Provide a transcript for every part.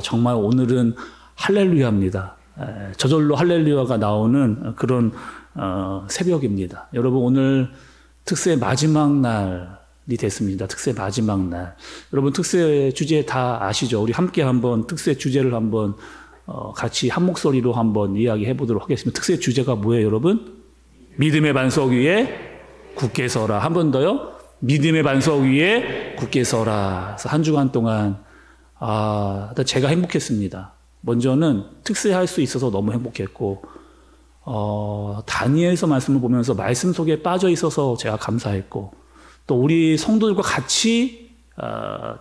정말 오늘은 할렐루야입니다. 저절로 할렐루야가 나오는 그런 새벽입니다. 여러분, 오늘 특세 마지막 날이 됐습니다. 특세 마지막 날. 여러분, 특세 주제 다 아시죠? 우리 함께 한번 특세 주제를 한번 같이 한 목소리로 한번 이야기해 보도록 하겠습니다. 특세 주제가 뭐예요, 여러분? 믿음의 반석 위에 굳게 서라. 한 번 더요. 믿음의 반석 위에 굳게 서라. 그래서 한 주간 동안 제가 행복했습니다. 먼저는 특세할 수 있어서 너무 행복했고, 다니엘서 말씀을 보면서 말씀 속에 빠져 있어서 제가 감사했고, 또 우리 성도들과 같이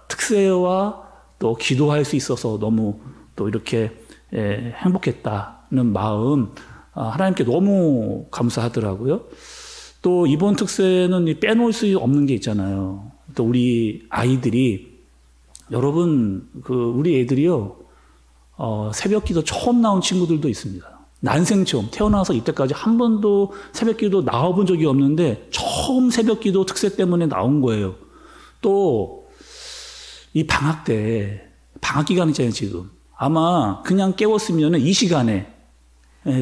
특세와 또 기도할 수 있어서 너무 또 이렇게 행복했다는 마음, 하나님께 너무 감사하더라고요. 또 이번 특세는 빼놓을 수 없는 게 있잖아요. 또 우리 아이들이, 여러분, 우리 애들이요, 새벽 기도 처음 나온 친구들도 있습니다. 난생 처음, 태어나서 이때까지 한 번도 새벽 기도 나와본 적이 없는데, 처음 새벽 기도 특세 때문에 나온 거예요. 또, 이 방학 때, 방학 기간 있잖아요, 지금. 아마 그냥 깨웠으면 이 시간에,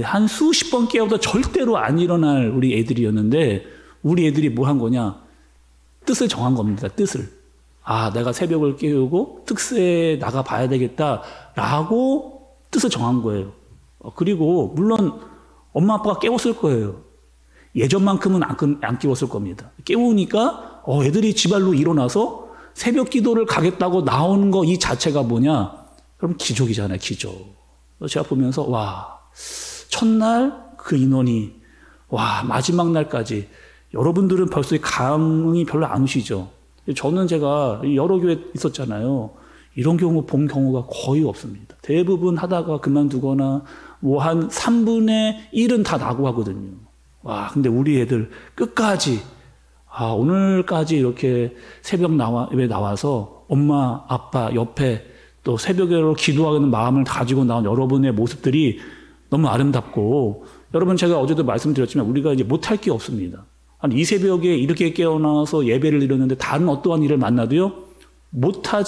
한 수십 번 깨워도 절대로 안 일어날 우리 애들이었는데, 우리 애들이 뭐 한 거냐? 뜻을 정한 겁니다, 뜻을. 내가 새벽을 깨우고 특세에 나가 봐야 되겠다라고 뜻을 정한 거예요. 그리고 물론 엄마 아빠가 깨웠을 거예요. 예전만큼은 안 깨웠을 겁니다. 깨우니까 애들이 지발로 일어나서 새벽 기도를 가겠다고 나오는 거 이 자체가 뭐냐? 그럼 기적이잖아요, 기적. 제가 보면서 첫날 그 인원이 마지막 날까지. 여러분들은 벌써 감흥이 별로 안 오시죠? 저는 제가 여러 교회 있었잖아요. 이런 경우 본 경우가 거의 없습니다. 대부분 하다가 그만두거나 한 3분의 1은 다 나고 하거든요. 근데 우리 애들 끝까지 오늘까지 이렇게 새벽 나와서 엄마 아빠 옆에 또 새벽으로 기도하는 마음을 가지고 나온 여러분의 모습들이 너무 아름답고, 여러분, 제가 어제도 말씀드렸지만 우리가 이제 못할 게 없습니다. 이 새벽에 이렇게 깨어나서 예배를 드렸는데 다른 어떠한 일을 만나도요, 못할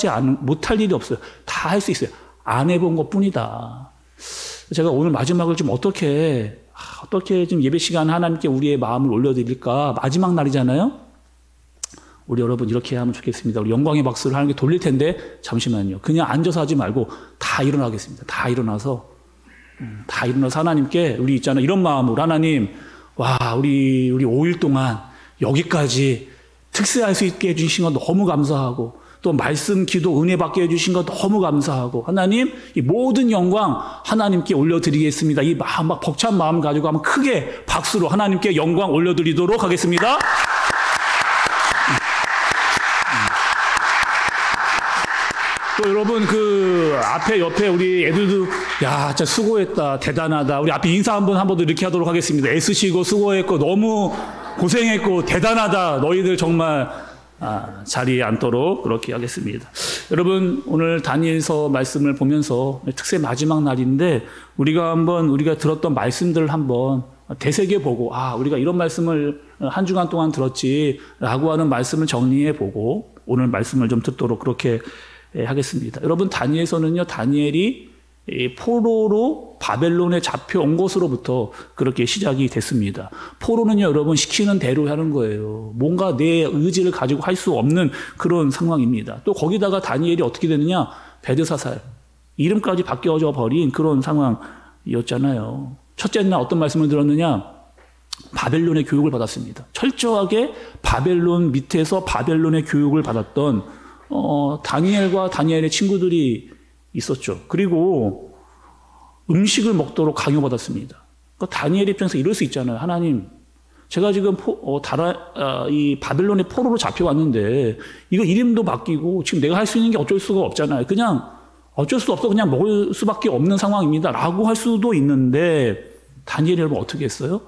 일이 없어요. 다 할 수 있어요. 안 해본 것 뿐이다. 제가 오늘 마지막을 좀 어떻게 좀 예배 시간 하나님께 우리의 마음을 올려드릴까? 마지막 날이잖아요? 우리 여러분 이렇게 하면 좋겠습니다. 우리 영광의 박수를 하나님께 돌릴 텐데, 잠시만요. 그냥 앉아서 하지 말고 다 일어나겠습니다. 다 일어나서 하나님께, 우리 있잖아요, 이런 마음으로, 하나님, 우리 5일 동안 여기까지 특세할 수 있게 해주신 거 너무 감사하고, 또 말씀, 기도, 은혜 받게 해주신 거 너무 감사하고, 하나님, 이 모든 영광 하나님께 올려드리겠습니다. 이 마음, 벅찬 마음 가지고 한번 크게 박수로 하나님께 영광 올려드리도록 하겠습니다. 또 여러분, 옆에 우리 애들도, 진짜 수고했다, 대단하다. 우리 앞에 인사 한번 더 이렇게 하도록 하겠습니다. 애쓰시고 수고했고 너무 고생했고 대단하다. 너희들 정말 자리에 앉도록 그렇게 하겠습니다. 여러분, 오늘 다니엘서 말씀을 보면서 특세 마지막 날인데, 우리가 들었던 말씀들을 한번 되새겨보고, 우리가 이런 말씀을 한 주간 동안 들었지라고 하는 말씀을 정리해보고, 오늘 말씀을 좀 듣도록 그렇게 하겠습니다. 여러분, 다니엘서는요, 다니엘이 포로로 바벨론에 잡혀온 것으로부터 그렇게 시작이 됐습니다. 포로는요, 여러분, 시키는 대로 하는 거예요. 뭔가 내 의지를 가지고 할 수 없는 그런 상황입니다. 또 거기다가 다니엘이 어떻게 되느냐? 벨드사살, 이름까지 바뀌어져 버린 그런 상황이었잖아요. 첫째 날 어떤 말씀을 들었느냐? 바벨론의 교육을 받았습니다. 철저하게 바벨론 밑에서 바벨론의 교육을 받았던 다니엘과 다니엘의 친구들이 있었죠. 그리고 음식을 먹도록 강요받았습니다. 그러니까 다니엘 입장에서 이럴 수 있잖아요. 하나님, 제가 지금 이 바벨론의 포로로 잡혀왔는데, 이거 이름도 바뀌고 지금 내가 할 수 있는 게 어쩔 수가 없잖아요. 그냥 어쩔 수 없어, 그냥 먹을 수밖에 없는 상황입니다 라고 할 수도 있는데, 다니엘이 여러분 어떻게 했어요?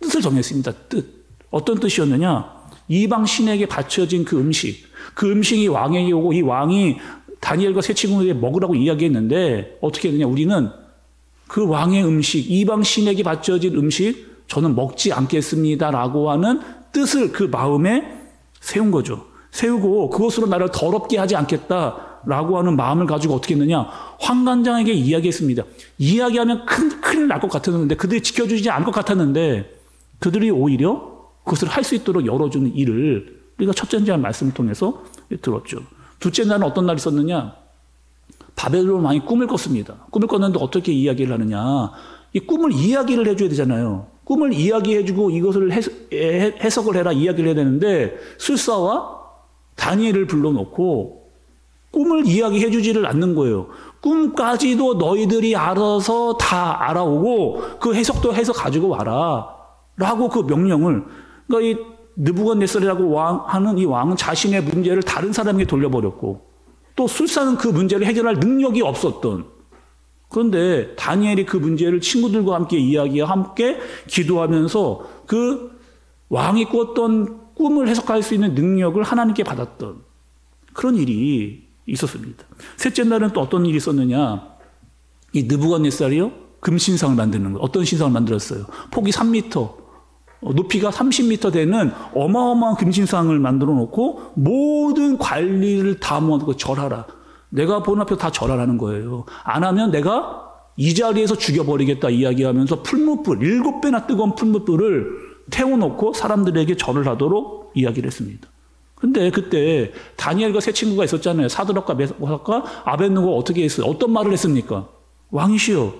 뜻을 정했습니다. 뜻. 어떤 뜻이었느냐? 이방 신에게 바쳐진 그 음식이 왕에게 오고, 이 왕이 다니엘과 세 친구에게 먹으라고 이야기했는데, 어떻게 했느냐? 우리는 그 왕의 음식, 이방 신에게 바쳐진 음식, 저는 먹지 않겠습니다 라고 하는 뜻을 그 마음에 세운 거죠. 세우고, 그것으로 나를 더럽게 하지 않겠다 라고 하는 마음을 가지고 어떻게 했느냐. 황관장에게 이야기했습니다. 이야기하면 큰일 날 것 같았는데, 그들이 지켜주지 않을 것 같았는데, 그들이 오히려 그것을 할 수 있도록 열어주는 일을 우리가 첫째 날 말씀을 통해서 들었죠. 둘째 날은 어떤 날이 있었느냐. 바벨론 왕이 꿈을 꿨습니다. 꿈을 꿨는데 어떻게 이야기를 하느냐. 이 꿈을 이야기를 해줘야 되잖아요. 꿈을 이야기해주고 이것을 해석을 해라 이야기를 해야 되는데 술사와 다니엘을 불러놓고 꿈을 이야기해주지를 않는 거예요. 꿈까지도 너희들이 알아서 다 알아오고 그 해석도 해서 가지고 와라 라고 그 명령을, 그러니까 이 느부갓네살이라고 하는 이 왕은 자신의 문제를 다른 사람에게 돌려버렸고 또 술사는 그 문제를 해결할 능력이 없었던, 그런데 다니엘이 그 문제를 친구들과 함께 이야기와 함께 기도하면서 그 왕이 꿨던 꿈을 해석할 수 있는 능력을 하나님께 받았던 그런 일이 있었습니다. 셋째 날은 또 어떤 일이 있었느냐. 이 느부갓네살이요, 금신상을 만드는 거예요. 어떤 신상을 만들었어요? 폭이 3m, 높이가 30m 되는 어마어마한 금신상을 만들어 놓고 모든 관리를 다 모아놓고 절하라. 내가 본 앞에서 다 절하라는 거예요. 안 하면 내가 이 자리에서 죽여버리겠다 이야기하면서 풀무불, 7배나 뜨거운 풀무불을 태워놓고 사람들에게 절을 하도록 이야기를 했습니다. 근데 그때 다니엘과 세 친구가 있었잖아요. 사드락과 메삭과 아벳느고가 어떻게 했어요? 어떤 말을 했습니까? 왕이시여,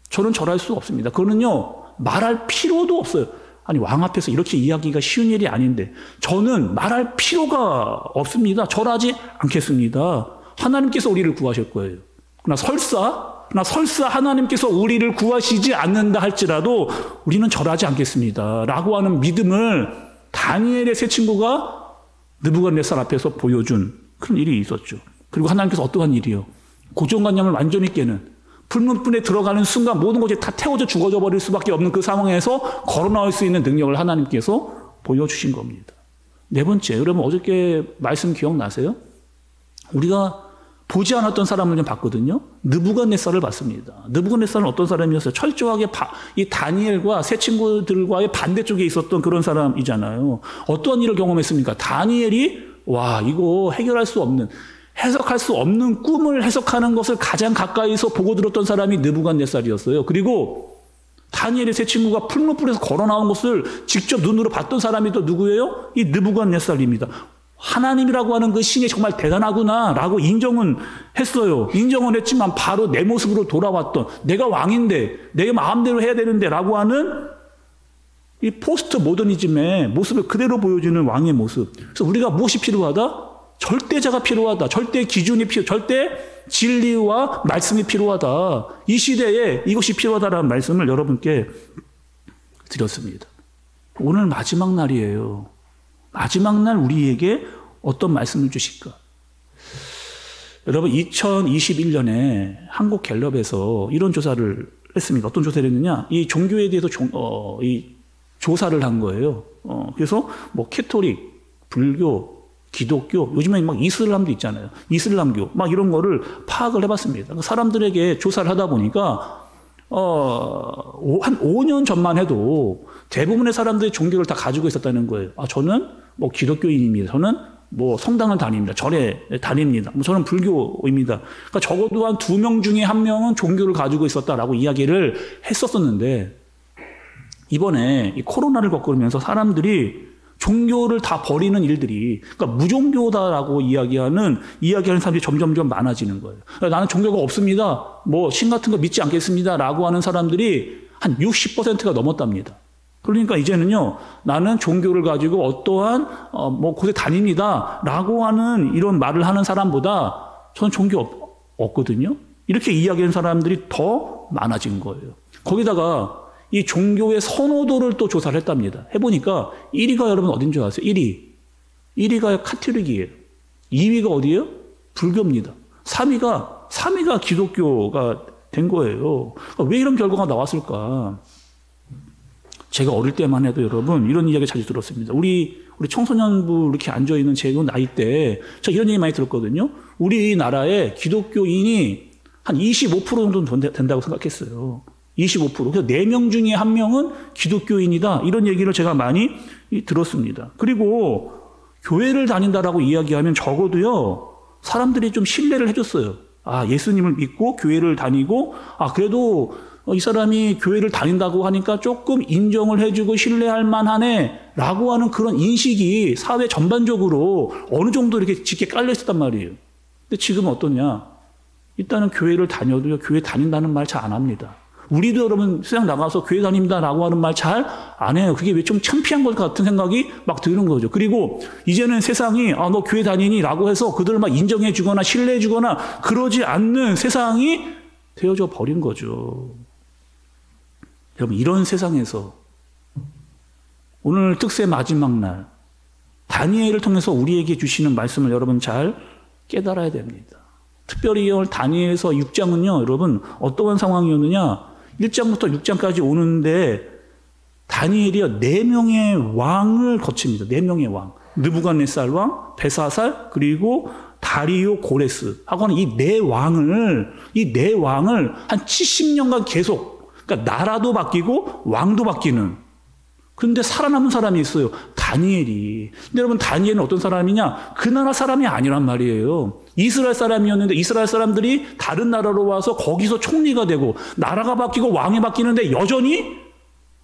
저는 절할 수 없습니다. 그거는요, 말할 필요도 없어요. 아니, 왕 앞에서 이렇게 이야기가 쉬운 일이 아닌데 저는 말할 필요가 없습니다. 절하지 않겠습니다. 하나님께서 우리를 구하실 거예요. 그러나 설사 하나님께서 우리를 구하시지 않는다 할지라도 우리는 절하지 않겠습니다 라고 하는 믿음을 다니엘의 세 친구가 느부갓네살 앞에서 보여준 그런 일이 있었죠. 그리고 하나님께서 어떠한 일이요? 고정관념을 완전히 깨는, 불문불에 들어가는 순간 모든 것이 다 태워져 죽어져 버릴 수밖에 없는 그 상황에서 걸어나올 수 있는 능력을 하나님께서 보여주신 겁니다. 네 번째, 여러분 어저께 말씀 기억나세요? 우리가 보지 않았던 사람을 좀 봤거든요. 느부갓네살을 봤습니다. 느부갓네살은 어떤 사람이었어요? 철저하게 이 다니엘과 세 친구들과의 반대쪽에 있었던 그런 사람이잖아요. 어떤 일을 경험했습니까? 다니엘이 이거 해결할 수 없는, 해석할 수 없는 꿈을 해석하는 것을 가장 가까이서 보고 들었던 사람이 느부갓네살이었어요. 그리고 다니엘의 세 친구가 풀무불에서 걸어 나온 것을 직접 눈으로 봤던 사람이 또 누구예요? 이 느부갓네살입니다. 하나님이라고 하는 그 신이 정말 대단하구나 라고 인정은 했어요. 인정은 했지만 바로 내 모습으로 돌아왔던, 내가 왕인데 내 마음대로 해야 되는데 라고 하는 이 포스트 모더니즘의 모습을 그대로 보여주는 왕의 모습. 그래서 우리가 무엇이 필요하다? 절대자가 필요하다. 절대 기준이 절대 진리와 말씀이 필요하다. 이 시대에 이것이 필요하다라는 말씀을 여러분께 드렸습니다. 오늘 마지막 날이에요. 마지막 날 우리에게 어떤 말씀을 주실까? 여러분 2021년에 한국갤럽에서 이런 조사를 했습니다. 어떤 조사를 했느냐? 이 종교에 대해서 이 조사를 한 거예요. 그래서 뭐 캐톨릭, 불교, 기독교, 요즘에 막 이슬람도 있잖아요. 이슬람교, 막 이런 거를 파악을 해봤습니다. 사람들에게 조사를 하다 보니까 한 5년 전만 해도 대부분의 사람들이 종교를 다 가지고 있었다는 거예요. 저는 뭐 기독교인입니다. 저는 뭐 성당을 다닙니다. 절에 다닙니다. 저는 불교입니다. 그러니까 적어도 한 2명 중에 1명은 종교를 가지고 있었다라고 이야기를 했었었는데, 이번에 이 코로나를 겪으면서 사람들이 종교를 다 버리는 일들이, 그러니까 무종교다라고 이야기하는 사람들이 점점점 많아지는 거예요. 그러니까 나는 종교가 없습니다. 뭐 신 같은 거 믿지 않겠습니다라고 하는 사람들이 한 60%가 넘었답니다. 그러니까 이제는요, 나는 종교를 가지고 어떠한 뭐 곳에 다닙니다라고 하는 이런 말을 하는 사람보다 저는 종교 없거든요. 이렇게 이야기하는 사람들이 더 많아진 거예요. 거기다가 이 종교의 선호도를 또 조사를 했답니다. 해보니까 1위가 여러분 어딘 줄 아세요? 1위가 카톨릭이에요. 2위가 어디예요? 불교입니다. 3위가 기독교가 된 거예요. 그러니까 왜 이런 결과가 나왔을까? 제가 어릴 때만 해도 여러분 이런 이야기 자주 들었습니다. 우리 청소년부 이렇게 앉아있는 제 나이 때 제가 이런 얘기 많이 들었거든요. 우리나라에 기독교인이 한 25% 정도는 된다고 생각했어요. 25%. 그래서 4명 중에 1명은 기독교인이다. 이런 얘기를 제가 많이 들었습니다. 그리고 교회를 다닌다라고 이야기하면 적어도요, 사람들이 좀 신뢰를 해줬어요. 예수님을 믿고 교회를 다니고, 그래도 이 사람이 교회를 다닌다고 하니까 조금 인정을 해주고 신뢰할 만하네 라고 하는 그런 인식이 사회 전반적으로 어느 정도 이렇게 짙게 깔려 있었단 말이에요. 근데 지금 어떠냐? 일단은 교회를 다녀도요, 교회 다닌다는 말 잘 안 합니다. 우리도 여러분 세상 나가서 교회 다닌다라고 하는 말 잘 안 해요. 그게 왜 좀 창피한 것 같은 생각이 막 드는 거죠. 그리고 이제는 세상이 너 교회 다니니? 라고 해서 그들을 막 인정해 주거나 신뢰해 주거나 그러지 않는 세상이 되어져 버린 거죠. 여러분, 이런 세상에서 오늘 특세 마지막 날 다니엘을 통해서 우리에게 주시는 말씀을 여러분 잘 깨달아야 됩니다. 특별히 오늘 다니엘서 6장은요, 여러분 어떠한 상황이었느냐? 1장부터 6장까지 오는데 다니엘이요 4명의 왕을 거칩니다. 4명의 왕. 느부갓네살 왕, 벨사살, 그리고 다리오 고레스 하고는 이 네 왕을 한 70년간 계속, 그러니까 나라도 바뀌고 왕도 바뀌는. 그런데 살아남은 사람이 있어요. 다니엘이. 근데 여러분, 다니엘은 어떤 사람이냐? 그 나라 사람이 아니란 말이에요. 이스라엘 사람이었는데 이스라엘 사람들이 다른 나라로 와서 거기서 총리가 되고 나라가 바뀌고 왕이 바뀌는데 여전히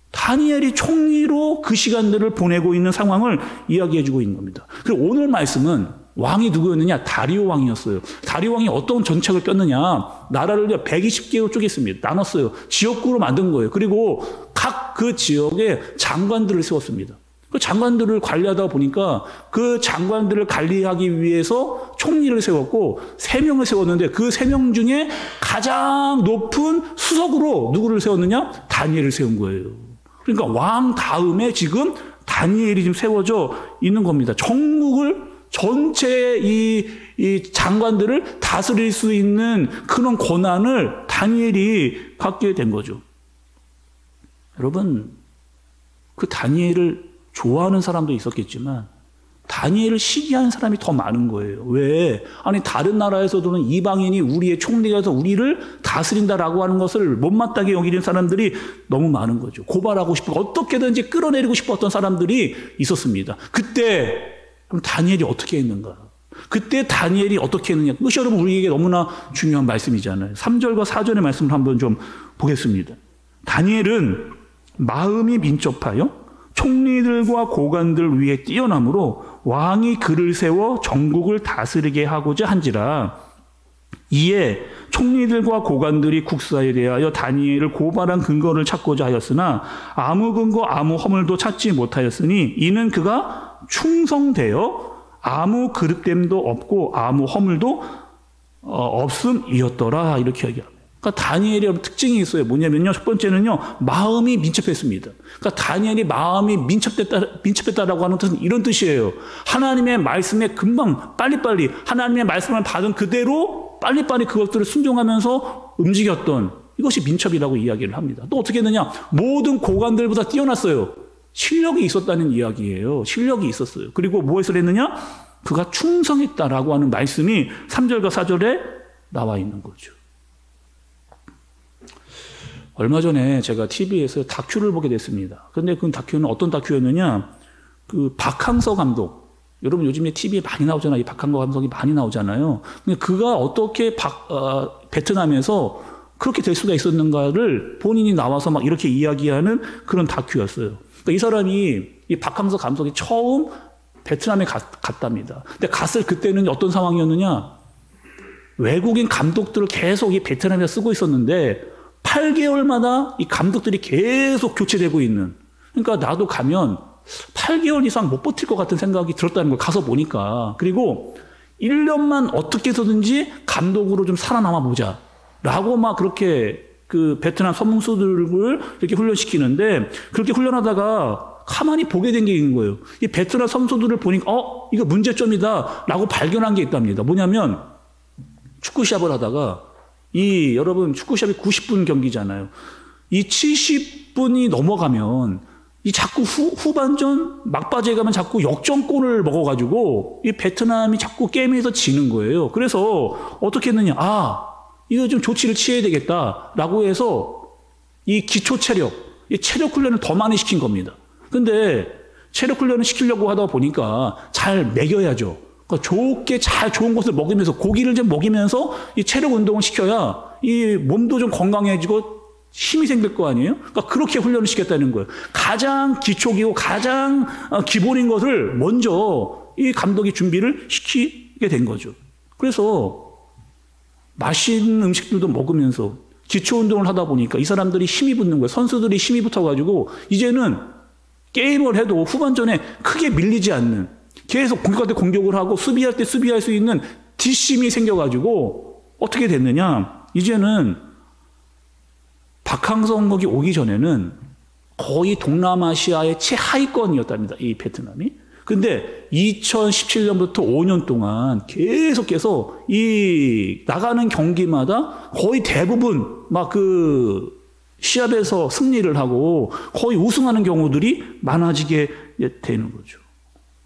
다니엘이 총리로 그 시간들을 보내고 있는 상황을 이야기해 주고 있는 겁니다. 그리고 오늘 말씀은 왕이 누구였느냐? 다리오 왕이었어요. 다리오 왕이 어떤 정책을 폈느냐? 나라를 120개로 쪼갰습니다. 나눴어요. 지역구로 만든 거예요. 그리고 각 그 지역에 장관들을 세웠습니다. 그 장관들을 관리하다 보니까 그 장관들을 관리하기 위해서 총리를 세웠고 3명을 세웠는데 그 3명 중에 가장 높은 수석으로 누구를 세웠느냐? 다니엘을 세운 거예요. 그러니까 왕 다음에 지금 다니엘이 지금 세워져 있는 겁니다. 전국을 전체 이 장관들을 다스릴 수 있는 그런 권한을 다니엘이 갖게 된 거죠. 여러분, 그 다니엘을 좋아하는 사람도 있었겠지만 다니엘을 시기하는 사람이 더 많은 거예요. 왜? 아니, 다른 나라에서도는 이방인이 우리의 총리가 돼서 우리를 다스린다라고 하는 것을 못마땅하게 여기는 사람들이 너무 많은 거죠. 고발하고 싶고 어떻게든지 끌어내리고 싶었던 사람들이 있었습니다. 그때 그럼 다니엘이 어떻게 했는가? 그때 다니엘이 어떻게 했느냐? 그것이 여러분 우리에게 너무나 중요한 말씀이잖아요. 3절과 4절의 말씀을 한번 좀 보겠습니다. 다니엘은 마음이 민첩하여 총리들과 고관들 위에 뛰어남으로 왕이 그를 세워 전국을 다스리게 하고자 한지라. 이에 총리들과 고관들이 국사에 대하여 다니엘을 고발한 근거를 찾고자 하였으나 아무 근거 아무 허물도 찾지 못하였으니 이는 그가 충성되어 아무 그릇됨도 없고 아무 허물도 없음이었더라. 이렇게 얘기합니다. 그러니까 다니엘의 특징이 있어요. 뭐냐면요, 첫 번째는요, 마음이 민첩했습니다. 그러니까 다니엘이 마음이 민첩했다라고 하는 뜻은 이런 뜻이에요. 하나님의 말씀에 금방 빨리빨리 하나님의 말씀을 받은 그대로 빨리빨리 그것들을 순종하면서 움직였던, 이것이 민첩이라고 이야기를 합니다. 또 어떻게 했느냐? 모든 고관들보다 뛰어났어요. 실력이 있었다는 이야기예요. 실력이 있었어요. 그리고 무엇을 했느냐? 그가 충성했다라고 하는 말씀이 3절과 4절에 나와 있는 거죠. 얼마 전에 제가 TV에서 다큐를 보게 됐습니다. 그런데 그 다큐는 어떤 다큐였느냐? 그 박항서 감독. 여러분 요즘에 TV에 많이 나오잖아요. 이 박항서 감독이 많이 나오잖아요. 근데 그가 어떻게 베트남에서 그렇게 될 수가 있었는가를 본인이 나와서 막 이렇게 이야기하는 그런 다큐였어요. 그러니까 이 사람이, 이 박항서 감독이 처음 베트남에 갔답니다. 근데 갔을 그때는 어떤 상황이었느냐? 외국인 감독들을 계속 이 베트남에 쓰고 있었는데 8개월마다 이 감독들이 계속 교체되고 있는. 그러니까 나도 가면 8개월 이상 못 버틸 것 같은 생각이 들었다는 걸 가서 보니까. 그리고 1년만 어떻게 해서든지 감독으로 좀 살아남아 보자 라고 막 그렇게 그 베트남 선수들을 이렇게 훈련시키는데, 그렇게 훈련하다가 가만히 보게 된 게 있는 거예요. 이 베트남 선수들을 보니까 이거 문제점이다 라고 발견한 게 있답니다. 뭐냐면 축구 시합을 하다가 여러분 축구 시합이 90분 경기잖아요. 이 70분이 넘어가면 이 자꾸 후반전 막바지에 가면 자꾸 역전골을 먹어가지고 이 베트남이 자꾸 게임에서 지는 거예요. 그래서 어떻게 했느냐? 이거 좀 조치를 취해야 되겠다라고 해서 이 기초 체력, 이 체력 훈련을 더 많이 시킨 겁니다. 근데 체력 훈련을 시키려고 하다 보니까 잘 먹여야죠. 그러니까 좋게 좋은 것을 먹이면서 고기를 좀 먹이면서 이 체력 운동을 시켜야 이 몸도 좀 건강해지고 힘이 생길 거 아니에요? 그러니까 그렇게 훈련을 시켰다는 거예요. 가장 기초기고 가장 기본인 것을 먼저 이 감독이 준비를 시키게 된 거죠. 그래서 맛있는 음식들도 먹으면서 기초 운동을 하다 보니까 이 사람들이 힘이 붙는 거예요. 선수들이 힘이 붙어가지고 이제는 게임을 해도 후반전에 크게 밀리지 않는, 계속 공격할 때 공격을 하고 수비할 때 수비할 수 있는 뒷심이 생겨가지고 어떻게 됐느냐, 이제는 박항서 감독이 오기 전에는 거의 동남아시아의 최하위권이었답니다, 이 베트남이. 근데 2017년부터 5년 동안 계속해서 이 나가는 경기마다 거의 대부분 막 그 시합에서 승리를 하고 거의 우승하는 경우들이 많아지게 되는 거죠.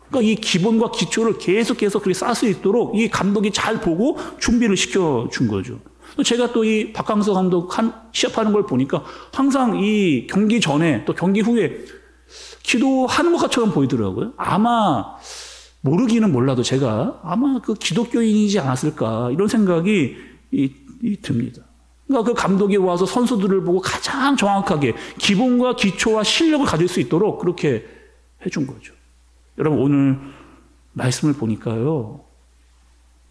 그러니까 이 기본과 기초를 계속해서 그렇게 쌓을 수 있도록 이 감독이 잘 보고 준비를 시켜준 거죠. 제가 또 이 박항서 감독 시합하는 걸 보니까 항상 이 경기 전에 또 경기 후에 기도하는 것처럼 보이더라고요. 아마 모르기는 몰라도 제가 아마 그 기독교인이지 않았을까 이런 생각이 듭니다. 그러니까 그 감독이 와서 선수들을 보고 가장 정확하게 기본과 기초와 실력을 가질 수 있도록 그렇게 해준 거죠. 여러분 오늘 말씀을 보니까요,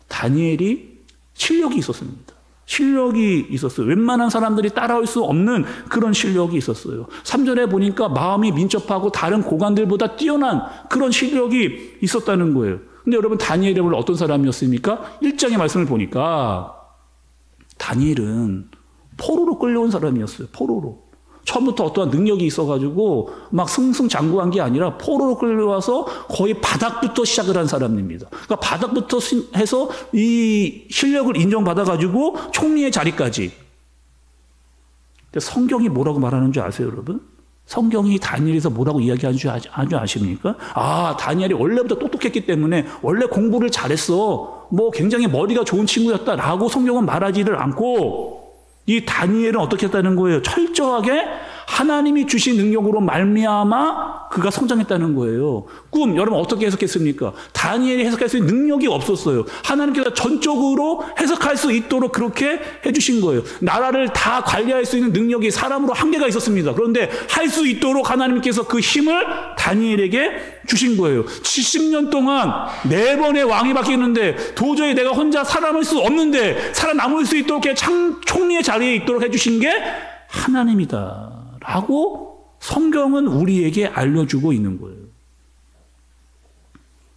다니엘이 실력이 있었습니다. 실력이 있었어요. 웬만한 사람들이 따라올 수 없는 그런 실력이 있었어요. 3절에 보니까 마음이 민첩하고 다른 고관들보다 뛰어난 그런 실력이 있었다는 거예요. 근데 여러분 다니엘이 원래 어떤 사람이었습니까? 1장의 말씀을 보니까 다니엘은 포로로 끌려온 사람이었어요. 포로로. 처음부터 어떠한 능력이 있어가지고 막 승승장구한 게 아니라 포로로 끌려와서 거의 바닥부터 시작을 한 사람입니다. 그러니까 바닥부터 해서 이 실력을 인정받아가지고 총리의 자리까지. 근데 성경이 뭐라고 말하는 줄 아세요, 여러분? 성경이 다니엘에서 뭐라고 이야기하는 줄 아십니까? 아, 다니엘이 원래부터 똑똑했기 때문에 원래 공부를 잘했어. 뭐 굉장히 머리가 좋은 친구였다라고 성경은 말하지를 않고, 이 다니엘은 어떻게 했다는 거예요? 철저하게 하나님이 주신 능력으로 말미암아 그가 성장했다는 거예요. 꿈, 여러분 어떻게 해석했습니까? 다니엘이 해석할 수 있는 능력이 없었어요. 하나님께서 전적으로 해석할 수 있도록 그렇게 해주신 거예요. 나라를 다 관리할 수 있는 능력이 사람으로 한계가 있었습니다. 그런데 할 수 있도록 하나님께서 그 힘을 다니엘에게 주신 거예요. 70년 동안 4번의 왕이 바뀌었는데 도저히 내가 혼자 살아남을 수 없는데 살아남을 수 있도록 총리의 자리에 있도록 해주신 게 하나님이다 라고 성경은 우리에게 알려주고 있는 거예요.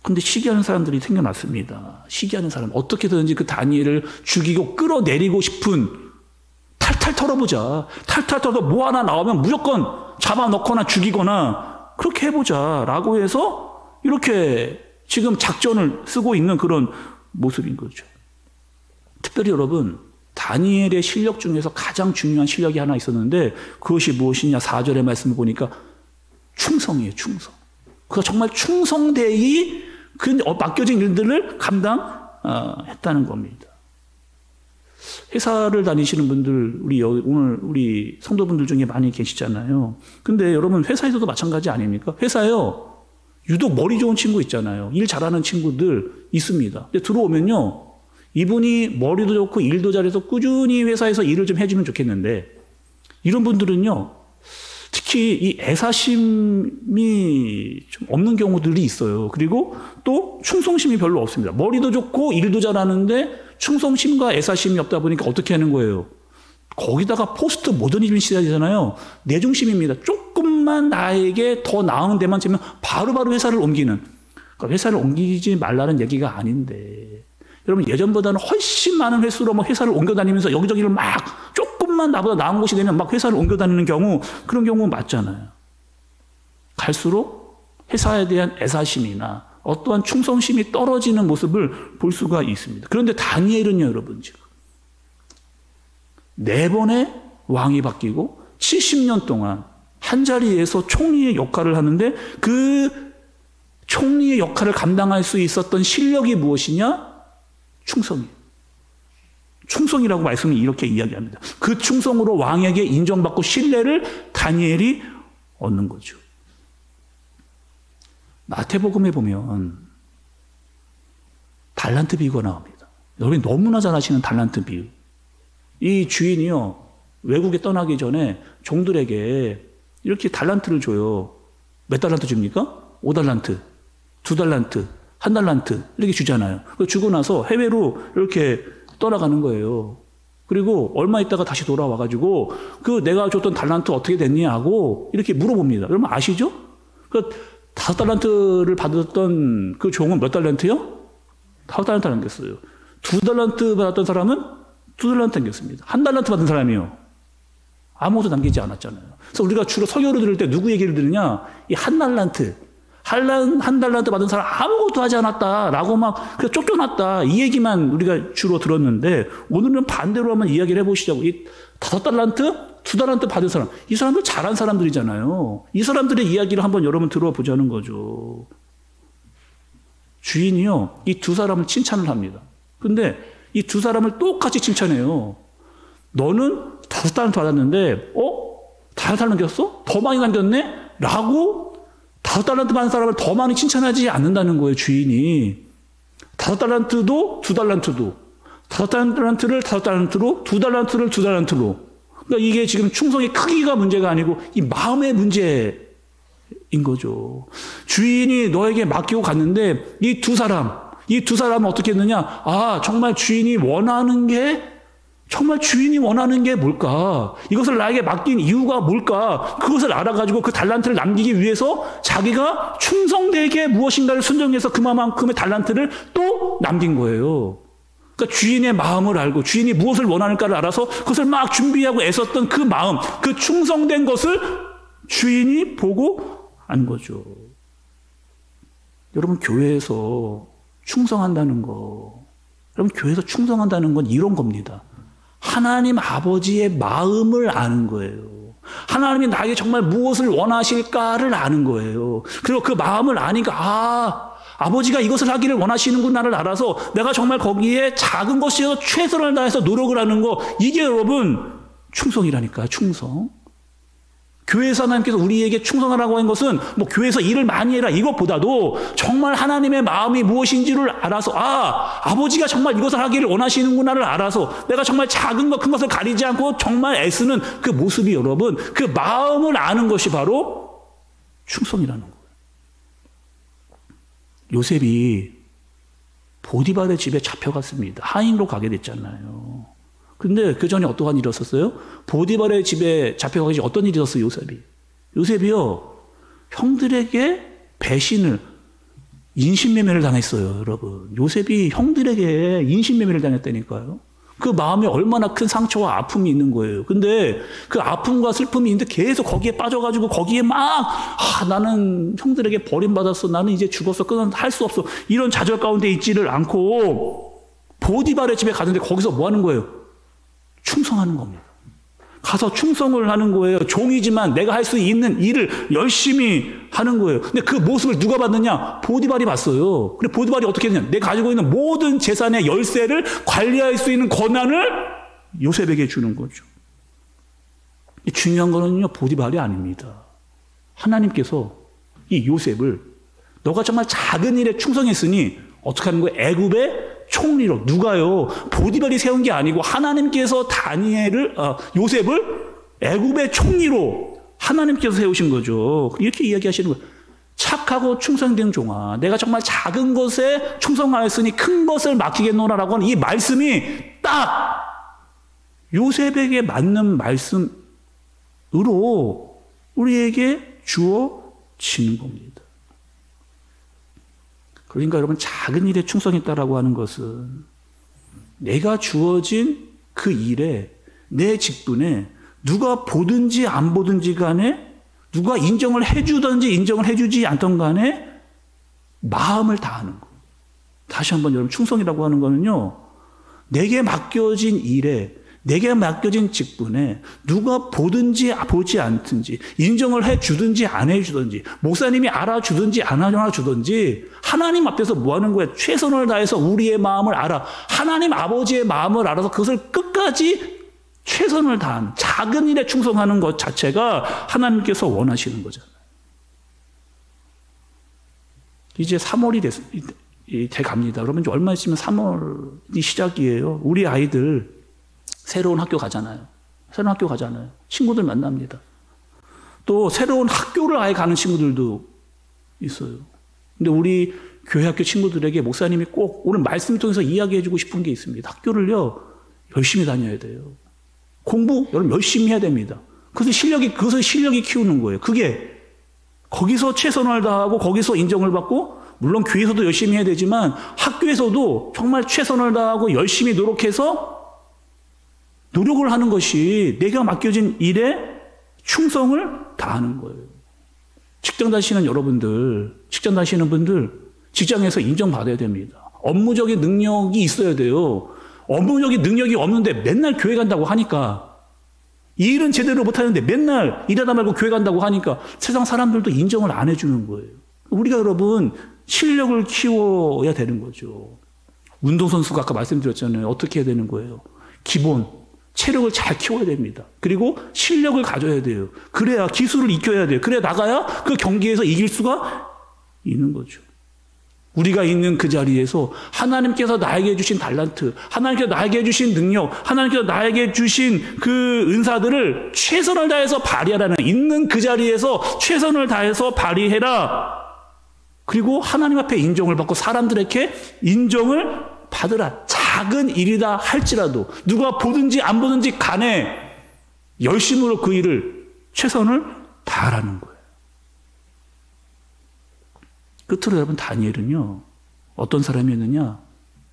근데 시기하는 사람들이 생겨났습니다. 시기하는 사람, 어떻게든지 그 다니엘을 죽이고 끌어내리고 싶은, 탈탈 털어보자, 탈탈 털어서 뭐 하나 나오면 무조건 잡아넣거나 죽이거나 그렇게 해보자 라고 해서 이렇게 지금 작전을 쓰고 있는 그런 모습인 거죠. 특별히 여러분, 다니엘의 실력 중에서 가장 중요한 실력이 하나 있었는데 그것이 무엇이냐, 4절의 말씀을 보니까 충성이에요. 충성. 그가 정말 충성되이 그 맡겨진 일들을 감당했다는 겁니다. 회사를 다니시는 분들, 오늘 우리 성도분들 중에 많이 계시잖아요. 근데 여러분 회사에서도 마찬가지 아닙니까? 회사에요, 유독 머리 좋은 친구 있잖아요. 일 잘하는 친구들 있습니다. 근데 들어오면요, 이분이 머리도 좋고 일도 잘해서 꾸준히 회사에서 일을 좀 해주면 좋겠는데, 이런 분들은요, 특히 이 애사심이 좀 없는 경우들이 있어요. 그리고 또 충성심이 별로 없습니다. 머리도 좋고 일도 잘하는데 충성심과 애사심이 없다 보니까 어떻게 하는 거예요? 거기다가 포스트 모더니즘 시대잖아요. 내 중심입니다. 조금만 나에게 더 나은 데만 채면 바로바로 회사를 옮기는. 그러니까 회사를 옮기지 말라는 얘기가 아닌데, 여러분 예전보다는 훨씬 많은 횟수로 뭐 회사를 옮겨 다니면서 여기저기를 막 조금만 나보다 나은 곳이 되면 막 회사를 옮겨 다니는 경우, 그런 경우 맞잖아요. 갈수록 회사에 대한 애사심이나 어떠한 충성심이 떨어지는 모습을 볼 수가 있습니다. 그런데 다니엘은요, 여러분 지금 4번의 왕이 바뀌고 70년 동안 한 자리에서 총리의 역할을 하는데, 그 총리의 역할을 감당할 수 있었던 실력이 무엇이냐? 충성이에요. 충성이라고 말씀이 이렇게 이야기합니다. 그 충성으로 왕에게 인정받고 신뢰를 다니엘이 얻는 거죠. 마태복음에 보면 달란트 비유가 나옵니다. 여러분이 너무나 잘 아시는 달란트 비유. 이 주인이요, 외국에 떠나기 전에 종들에게 이렇게 달란트를 줘요. 몇 달란트 줍니까? 5달란트, 2달란트, 1달란트 이렇게 주잖아요. 주고 나서 해외로 이렇게 떠나가는 거예요. 그리고 얼마 있다가 다시 돌아와가지고 그 내가 줬던 달란트 어떻게 됐니 하고 이렇게 물어봅니다. 여러분 아시죠? 그 5달란트를 받았던 그 종은 몇 달란트요? 5달란트 남겼어요. 2달란트 받았던 사람은 2달란트 남겼습니다. 1달란트 받은 사람이요, 아무것도 남기지 않았잖아요. 그래서 우리가 주로 설교를 들을 때 누구 얘기를 들으냐? 이 1달란트, 한 달란트 받은 사람 아무것도 하지 않았다라고 막 쫓겨났다, 이 얘기만 우리가 주로 들었는데, 오늘은 반대로 한번 이야기를 해보시자고. 이 5달란트, 2달란트 받은 사람, 이 사람들 잘한 사람들이잖아요. 이 사람들의 이야기를 한번 여러분 들어보자는 거죠. 주인이요, 이 두 사람을 칭찬을 합니다. 근데 이 두 사람을 똑같이 칭찬해요. 너는 5달란트 받았는데 5달란트 남겼어? 더 많이 남겼네? 라고 5달란트 받은 사람을 더 많이 칭찬하지 않는다는 거예요, 주인이. 5달란트도 2달란트도, 5달란트를 5달란트로, 2달란트를 2달란트로. 그러니까 이게 지금 충성의 크기가 문제가 아니고 이 마음의 문제인 거죠. 주인이 너에게 맡기고 갔는데 이 두 사람은 어떻게 했느냐? 정말 주인이 원하는 게 뭘까? 이것을 나에게 맡긴 이유가 뭘까? 그것을 알아가지고 그 달란트를 남기기 위해서 자기가 충성되게 무엇인가를 순종해서 그만큼의 달란트를 또 남긴 거예요. 그러니까 주인의 마음을 알고 주인이 무엇을 원하는가를 알아서 그것을 막 준비하고 애썼던 그 마음, 그 충성된 것을 주인이 보고 안 거죠. 여러분, 교회에서 충성한다는 건 이런 겁니다. 하나님 아버지의 마음을 아는 거예요. 하나님이 나에게 정말 무엇을 원하실까를 아는 거예요. 그리고 그 마음을 아니까 아버지가 이것을 하기를 원하시는구나를 알아서 내가 정말 거기에 작은 것이어도 최선을 다해서 노력을 하는 거, 이게 여러분 충성이라니까요. 충성. 교회에서 하나님께서 우리에게 충성하라고 한 것은 뭐 교회에서 일을 많이 해라 이것보다도 정말 하나님의 마음이 무엇인지를 알아서 아버지가 정말 이것을 하기를 원하시는구나를 알아서 내가 정말 작은 것 큰 것을 가리지 않고 정말 애쓰는 그 모습이, 여러분, 그 마음을 아는 것이 바로 충성이라는 거예요. 요셉이 보디발의 집에 잡혀갔습니다. 하인으로 가게 됐잖아요. 근데 그 전에 어떠한 일이 있었어요? 보디발의 집에 잡혀가기 전에 어떤 일이 있었어요, 요셉이요, 형들에게 배신을, 인신매매를 당했어요, 여러분. 요셉이 형들에게 인신매매를 당했다니까요. 그 마음에 얼마나 큰 상처와 아픔이 있는 거예요. 근데 그 아픔과 슬픔이 있는데 계속 거기에 빠져가지고 거기에 나는 형들에게 버림받았어, 나는 이제 죽었어, 그건 할 수 없어, 이런 좌절 가운데 있지를 않고 보디발의 집에 가는데 거기서 뭐 하는 거예요? 충성하는 겁니다. 가서 충성을 하는 거예요. 종이지만 내가 할 수 있는 일을 열심히 하는 거예요. 근데 그 모습을 누가 봤느냐? 보디발이 봤어요. 근데 보디발이 어떻게 했느냐? 내가 가지고 있는 모든 재산의 열쇠를 관리할 수 있는 권한을 요셉에게 주는 거죠. 중요한 거는요, 보디발이 아닙니다. 하나님께서 이 요셉을, 너가 정말 작은 일에 충성했으니 어떻게 하는 거예요? 애굽의 총리로. 누가요? 보디발이 세운 게 아니고 하나님께서 요셉을 애굽의 총리로 하나님께서 세우신 거죠. 이렇게 이야기하시는 거예요. 착하고 충성된 종아, 내가 정말 작은 것에 충성하였으니 큰 것을 맡기겠노라라고 하는 이 말씀이 딱 요셉에게 맞는 말씀으로 우리에게 주어지는 겁니다. 그러니까 여러분, 작은 일에 충성했다라고 하는 것은 내가 주어진 그 일에, 내 직분에 누가 보든지 안 보든지 간에, 누가 인정을 해주든지 인정을 해주지 않던 간에 마음을 다하는 거. 다시 한번 여러분, 충성이라고 하는 거는요, 내게 맡겨진 일에, 내게 맡겨진 직분에 누가 보든지 보지 않든지, 인정을 해주든지 안 해주든지, 목사님이 알아주든지 안 알아주든지, 하나님 앞에서 뭐 하는 거예요? 최선을 다해서 우리의 마음을 알아, 하나님 아버지의 마음을 알아서 그것을 끝까지 최선을 다하는, 작은 일에 충성하는 것 자체가 하나님께서 원하시는 거잖아요. 이제 3월이 돼갑니다. 그러면 이제 얼마 있으면 3월이 시작이에요. 우리 아이들 새로운 학교 가잖아요. 새로운 학교 가잖아요. 친구들 만납니다. 또 새로운 학교를 아예 가는 친구들도 있어요. 근데 우리 교회 학교 친구들에게 목사님이 꼭 오늘 말씀을 통해서 이야기해주고 싶은 게 있습니다. 학교를요, 열심히 다녀야 돼요. 공부 여러분 열심히 해야 됩니다. 그것을 실력이 키우는 거예요. 그게 거기서 최선을 다하고 거기서 인정을 받고, 물론 교회에서도 열심히 해야 되지만 학교에서도 정말 최선을 다하고 열심히 노력해서 노력을 하는 것이 내가 맡겨진 일에 충성을 다하는 거예요. 직장 다니시는 여러분들, 직장 다니시는 분들, 직장에서 인정받아야 됩니다. 업무적인 능력이 있어야 돼요. 업무적인 능력이 없는데 맨날 교회 간다고 하니까, 이 일은 제대로 못하는데 맨날 일하다 말고 교회 간다고 하니까 세상 사람들도 인정을 안 해주는 거예요. 우리가 여러분 실력을 키워야 되는 거죠. 운동선수가 아까 말씀드렸잖아요. 어떻게 해야 되는 거예요? 기본 체력을 잘 키워야 됩니다. 그리고 실력을 가져야 돼요. 그래야 기술을 익혀야 돼요. 그래야 나가야 그 경기에서 이길 수가 있는 거죠. 우리가 있는 그 자리에서 하나님께서 나에게 주신 달란트, 하나님께서 나에게 주신 능력, 하나님께서 나에게 주신 그 은사들을 최선을 다해서 발휘하라는, 있는 그 자리에서 최선을 다해서 발휘해라. 그리고 하나님 앞에 인정을 받고 사람들에게 인정을 받으라. 작은 일이다 할지라도, 누가 보든지 안 보든지 간에 열심으로 그 일을 최선을 다하라는 거예요. 끝으로 여러분, 다니엘은요, 어떤 사람이었느냐?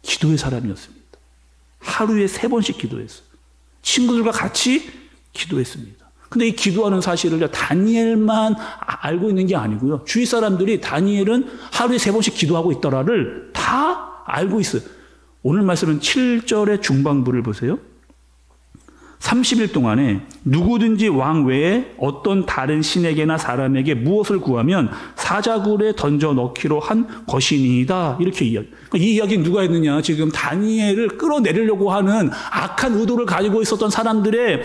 기도의 사람이었습니다. 하루에 3번씩 기도했어요. 친구들과 같이 기도했습니다. 근데 이 기도하는 사실을 다니엘만 알고 있는 게 아니고요. 주위 사람들이 다니엘은 하루에 3번씩 기도하고 있더라를 다 알고 있어요. 오늘 말씀은 7절의 중반부를 보세요. 30일 동안에 누구든지 왕 외에 어떤 다른 신에게나 사람에게 무엇을 구하면 사자굴에 던져 넣기로 한 것이니이다. 이렇게 이야기. 이 이야기는 누가 했느냐? 지금 다니엘을 끌어내리려고 하는 악한 의도를 가지고 있었던 사람들의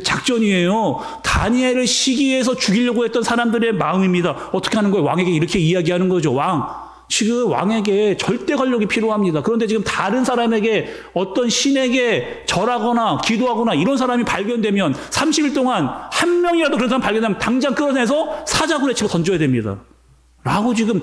작전이에요. 다니엘을 시기해서 죽이려고 했던 사람들의 마음입니다. 어떻게 하는 거예요? 왕에게 이렇게 이야기하는 거죠. 왕, 지금 왕에게 절대 권력이 필요합니다. 그런데 지금 다른 사람에게, 어떤 신에게 절하거나 기도하거나 이런 사람이 발견되면 30일 동안 한 명이라도 그런 사람 발견하면 당장 끌어내서 사자굴에 치고 던져야 됩니다. 라고 지금,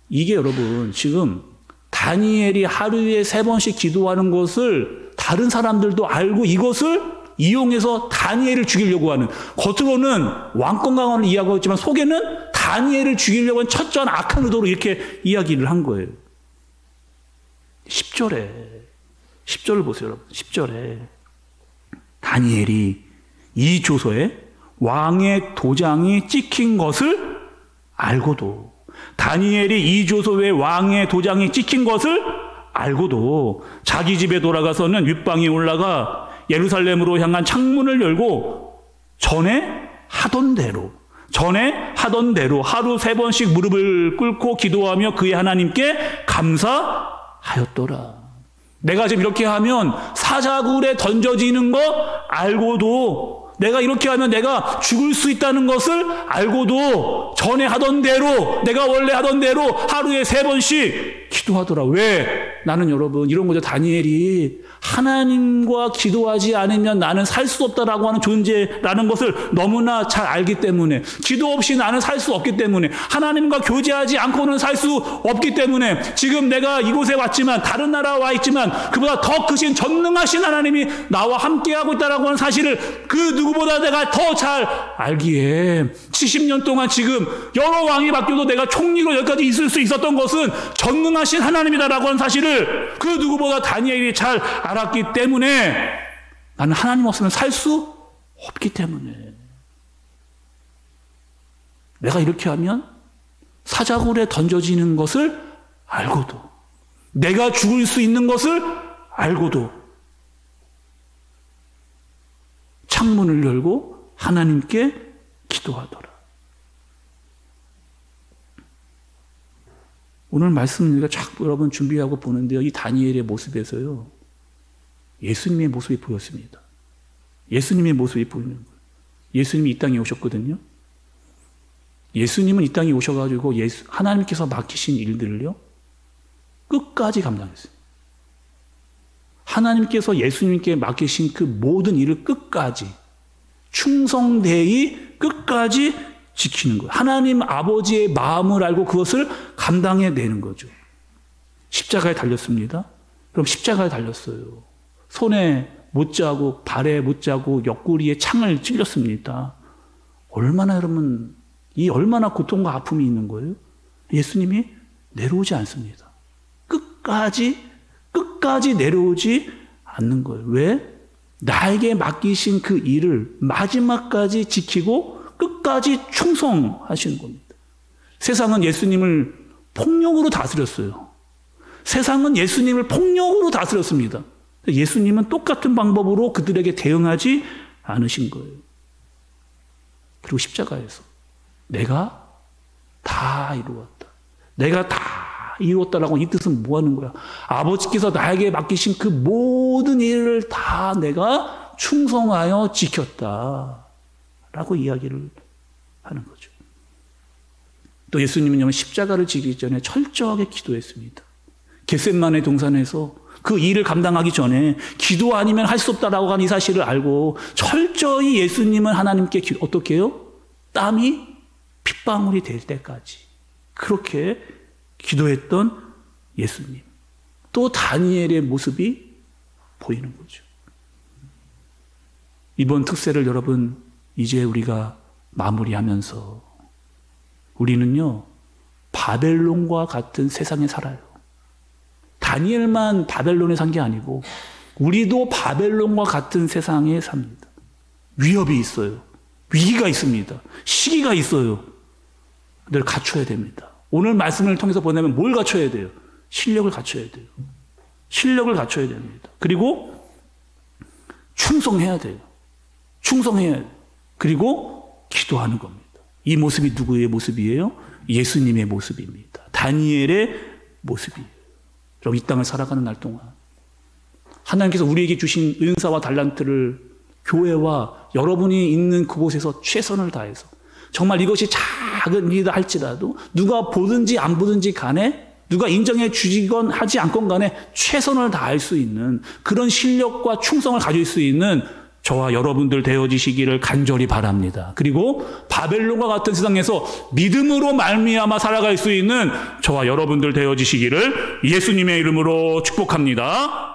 이게 여러분 지금 다니엘이 하루에 3번씩 기도하는 것을 다른 사람들도 알고 이것을 이용해서 다니엘을 죽이려고 하는, 겉으로는 왕권강화를 이야기하고 있지만 속에는 다니엘을 죽이려고 하는 철저한 악한 의도로 이렇게 이야기를 한 거예요. 10절을 보세요, 여러분. 10절에 다니엘이 이 조서에 왕의 도장이 찍힌 것을 알고도, 다니엘이 이 조서에 왕의 도장이 찍힌 것을 알고도 자기 집에 돌아가서는 윗방에 올라가 예루살렘으로 향한 창문을 열고 전에 하던 대로 하루 3번씩 무릎을 꿇고 기도하며 그의 하나님께 감사하였더라. 내가 지금 이렇게 하면 사자굴에 던져지는 거 알고도, 내가 이렇게 하면 내가 죽을 수 있다는 것을 알고도 전에 하던 대로, 내가 원래 하던 대로 하루에 3번씩 기도하더라. 왜? 나는 여러분 이런 거죠. 다니엘이 하나님과 기도하지 않으면 나는 살 수 없다라고 하는 존재라는 것을 너무나 잘 알기 때문에, 기도 없이 나는 살 수 없기 때문에, 하나님과 교제하지 않고는 살 수 없기 때문에, 지금 내가 이곳에 왔지만, 다른 나라에 와 있지만 그보다 더 크신 전능하신 하나님이 나와 함께하고 있다라고 하는 사실을 그 누구보다 내가 더 잘 알기에 70년 동안 지금 여러 왕이 바뀌어도 내가 총리로 여기까지 있을 수 있었던 것은 전능하신 하나님이다라고 하는 사실을 그 누구보다 다니엘이 잘 알았기 때문에, 나는 하나님 없으면 살 수 없기 때문에 내가 이렇게 하면 사자굴에 던져지는 것을 알고도, 내가 죽을 수 있는 것을 알고도 창문을 열고 하나님께 기도하더라. 오늘 말씀 우리가 자꾸 여러분 준비하고 보는데요, 이 다니엘의 모습에서요, 예수님의 모습이 보였습니다. 예수님의 모습이 보이는 거예요. 예수님이 이 땅에 오셨거든요. 예수님은 이 땅에 오셔가지고 하나님께서 맡기신 일들을요, 끝까지 감당했어요. 하나님께서 예수님께 맡기신 그 모든 일을 끝까지 충성되이 끝까지 지키는 거예요. 하나님 아버지의 마음을 알고 그것을 감당해내는 거죠. 십자가에 달렸습니다. 그럼 십자가에 달렸어요. 손에 못 자고 발에 못 자고 옆구리에 창을 찔렸습니다. 얼마나 여러분 이 얼마나 고통과 아픔이 있는 거예요? 예수님이 내려오지 않습니다. 끝까지 내려오지 않는 거예요. 왜? 나에게 맡기신 그 일을 마지막까지 지키고 끝까지 충성하시는 겁니다. 세상은 예수님을 폭력으로 다스렸어요. 세상은 예수님을 폭력으로 다스렸습니다. 예수님은 똑같은 방법으로 그들에게 대응하지 않으신 거예요. 그리고 십자가에서 내가 다 이루었다. 내가 다 이루었다라고 이 뜻은 뭐 하는 거야? 아버지께서 나에게 맡기신 그 모든 일을 다 내가 충성하여 지켰다. 라고 이야기를 하는 거죠. 또 예수님은 십자가를 지기 전에 철저하게 기도했습니다. 겟셋마네 동산에서 그 일을 감당하기 전에 기도 아니면 할 수 없다라고 하는 이 사실을 알고 철저히 예수님은 하나님께 어떻게 해요? 땀이 핏방울이 될 때까지 그렇게 기도했던 예수님. 또 다니엘의 모습이 보이는 거죠. 이번 특세를 여러분 이제 우리가 마무리하면서 우리는요 바벨론과 같은 세상에 살아요. 다니엘만 바벨론에 산 게 아니고 우리도 바벨론과 같은 세상에 삽니다. 위협이 있어요. 위기가 있습니다. 시기가 있어요. 늘 갖춰야 됩니다. 오늘 말씀을 통해서 보내면 뭘 갖춰야 돼요? 실력을 갖춰야 돼요. 실력을 갖춰야 됩니다. 그리고 충성해야 돼요. 충성해야 돼요. 그리고 기도하는 겁니다. 이 모습이 누구의 모습이에요? 예수님의 모습입니다. 다니엘의 모습이에요. 여러분 이 땅을 살아가는 날 동안 하나님께서 우리에게 주신 은사와 달란트를 교회와 여러분이 있는 그곳에서 최선을 다해서 정말 이것이 작은 일이다 할지라도 누가 보든지 안 보든지 간에 누가 인정해 주시건 하지 않건 간에 최선을 다할 수 있는 그런 실력과 충성을 가질 수 있는 저와 여러분들 되어지시기를 간절히 바랍니다. 그리고 바벨론과 같은 세상에서 믿음으로 말미암아 살아갈 수 있는 저와 여러분들 되어지시기를 예수님의 이름으로 축복합니다.